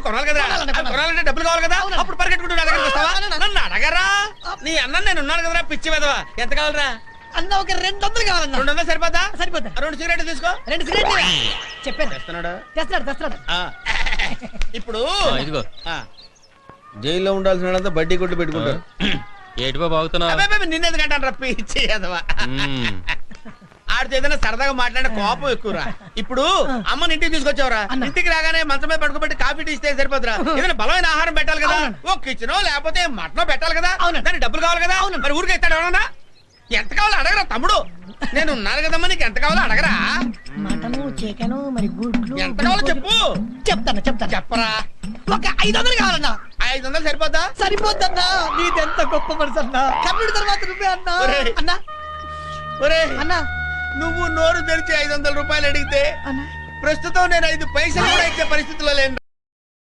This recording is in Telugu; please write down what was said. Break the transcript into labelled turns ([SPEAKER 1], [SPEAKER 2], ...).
[SPEAKER 1] కొనాలి కదా, కొనాలంటే డబ్బులు కావాలి కదా, అప్పుడు పరిగెట్టుకుంటూ నా దగ్గరికి వస్తావా? నన్ను అడగరా, నీ అన్న నేను ఉన్నాను కదరా పిచ్చి వెదవా. ఎంత కావాలరా?
[SPEAKER 2] అన్న ఒక 200 కావాలన్నా.
[SPEAKER 1] 200 సరిపోతా?
[SPEAKER 2] సరిపోతా.
[SPEAKER 1] 2 సిగరెట్లు తీసుకో.
[SPEAKER 2] 2 సిగరెట్లు చెప్పాను. తెస్తున్నాడు.
[SPEAKER 1] ఇప్పుడు
[SPEAKER 3] ఇదిగో
[SPEAKER 1] జైల్లో ఉండాల్సిన బడ్డీ కొట్టు పెట్టుకుంటారు.
[SPEAKER 3] ఏటిపో బాగుతున్నావు?
[SPEAKER 1] నిన్నెందుకంటాను రా పిచ్చి వెదవా. ఆడితో ఏదైనా సరదాగా మాట్లాడిన కోపం ఎక్కువరా. ఇప్పుడు అమ్మని ఇంటికి తీసుకొచ్చావురా, ఇంటికి రాగానే మంచం మీద పడుకోబెట్టి కాఫీ టీ ఇస్తే సరిపోతురా. ఏదైనా బలమైన ఆహారం పెట్టాలి కదా, ఓ కిచెనో లేకపోతే మటనో పెట్టాలి కదా, దానికి డబ్బులు కావాలి కదా. మరి ఊరికి ఇస్తాడు ఎవరన్నా? ఎంత కావాలో అడగరా తమ్ముడు, నేను ఉన్నాను కదమ్మా, నీకు ఎంత కావాలో అడగరా.
[SPEAKER 2] మటను చికెను మరి గుడ్లు
[SPEAKER 1] ఎంత కావాలో చెప్పు.
[SPEAKER 2] చెప్తాను
[SPEAKER 1] చెప్పరా.
[SPEAKER 2] ఒక 500 కావాలన్నా.
[SPEAKER 1] 500 సరిపోతా?
[SPEAKER 2] సరిపోద్దన్నా. నీదెంత గొప్ప మనసు అన్నా. కర్ణుడి తర్వాత నువ్వే అన్నా. అన్నా అన్నా
[SPEAKER 1] నువ్వు నోరు తెరిచి 500 రూపాయలు అడిగితే ప్రస్తుతం నేను 5 పైసలు కూడా ఇచ్చే పరిస్థితిలో లేను.